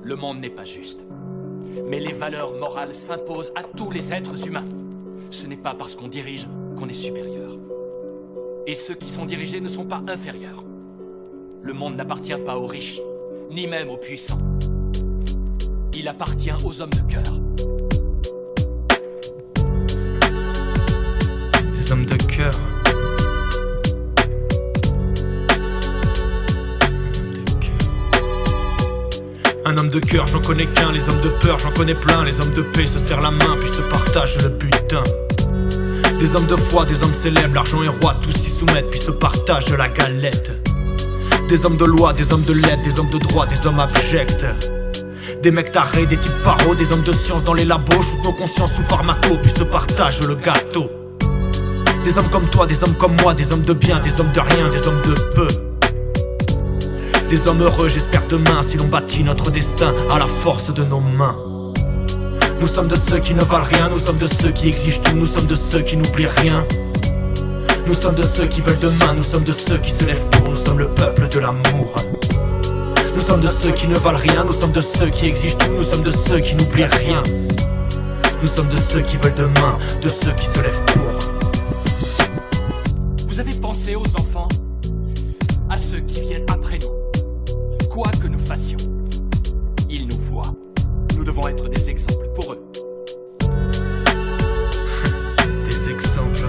Le monde n'est pas juste. Mais les valeurs morales s'imposent à tous les êtres humains. Ce n'est pas parce qu'on dirige qu'on est supérieur. Et ceux qui sont dirigés ne sont pas inférieurs. Le monde n'appartient pas aux riches, ni même aux puissants. Il appartient aux hommes de cœur. Des hommes de cœur. Un homme de cœur, j'en connais qu'un. Les hommes de peur, j'en connais plein. Les hommes de paix se serrent la main, puis se partagent le butin. Des hommes de foi, des hommes célèbres, l'argent est roi, tous s'y soumettent, puis se partagent la galette. Des hommes de loi, des hommes de lettres, des hommes de droit, des hommes abjects. Des mecs tarés, des types paros, des hommes de science dans les labos, shootent nos consciences sous pharmaco, puis se partagent le gâteau. Des hommes comme toi, des hommes comme moi, des hommes de bien, des hommes de rien, des hommes de peu. Des hommes heureux, j'espère demain, si l'on bâtit notre destin à la force de nos mains. Nous sommes de ceux qui ne valent rien, nous sommes de ceux qui exigent tout, nous sommes de ceux qui n'oublient rien. Nous sommes de ceux qui veulent demain, nous sommes de ceux qui se lèvent pour, nous sommes le peuple de l'amour. Nous sommes de ceux qui ne valent rien, nous sommes de ceux qui exigent tout, nous sommes de ceux qui n'oublient rien. Nous sommes de ceux qui veulent demain, de ceux qui se lèvent pour. Vous avez pensé aux enfants, à ceux qui viennent après nous. Quoi que nous fassions, ils nous voient. Nous devons être des exemples pour eux. Des exemples.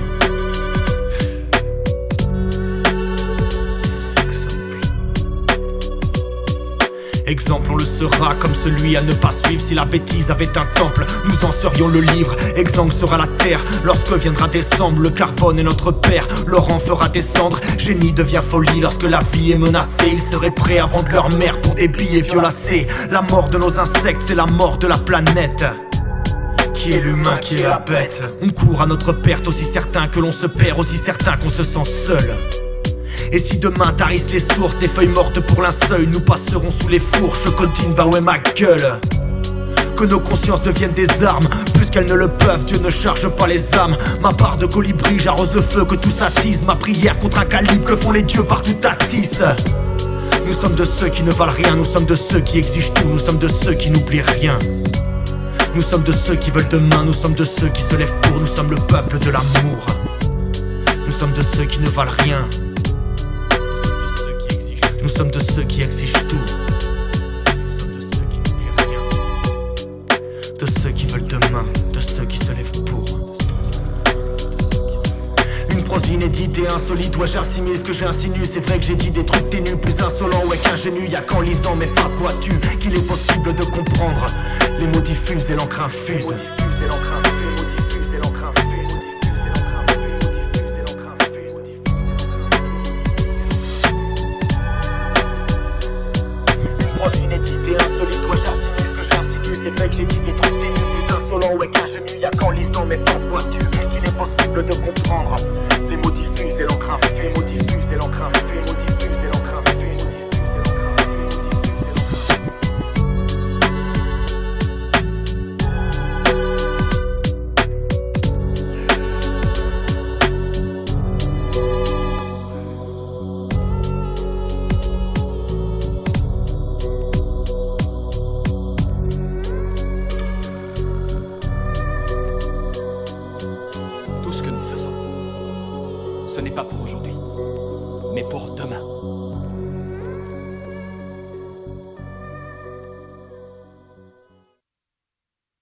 Exemple, on le sera comme celui à ne pas suivre. Si la bêtise avait un temple, nous en serions le livre. Exemple sera la terre lorsque viendra décembre. Le carbone est notre père, Laurent fera descendre. Génie devient folie lorsque la vie est menacée. Ils seraient prêts à vendre leur mère pour des billets violacés. La mort de nos insectes, c'est la mort de la planète. Qui est l'humain, qui est la bête? On court à notre perte, aussi certain que l'on se perd, aussi certain qu'on se sent seul. Et si demain tarissent les sources, des feuilles mortes pour l'inseuil, nous passerons sous les fourches. Contine, bah ouais ma gueule. Que nos consciences deviennent des armes, plus qu'elles ne le peuvent, Dieu ne charge pas les âmes. Ma part de colibri, j'arrose le feu que tout s'attise. Ma prière contre un calibre, que font les dieux partout à tisse. Nous sommes de ceux qui ne valent rien, nous sommes de ceux qui exigent tout, nous sommes de ceux qui n'oublient rien. Nous sommes de ceux qui veulent demain, nous sommes de ceux qui se lèvent pour, nous sommes le peuple de l'amour. Nous sommes de ceux qui ne valent rien. Nous sommes de ceux qui exigent tout. Nous sommes de ceux qui n'oublient rien. De ceux qui veulent demain, de ceux qui se lèvent pour. Une prose inédite et insolite, ouais j'assimile ce que j'insinue. C'est vrai que j'ai dit des trucs ténus, plus insolents, ouais qu'ingénus. Y'a qu'en lisant mes phrases vois-tu qu'il est possible de comprendre. Les mots diffusent et l'encre infuse. C'est vrai que j'ai dit des trucs ténus, plus insolents, ouais qu'ingénus. Y'a qu'en lisant mes phrases vois-tu qu'il est possible de comprendre. Les mots diffusent et l'encre infuse, les mots diffusent et l'encre infuse.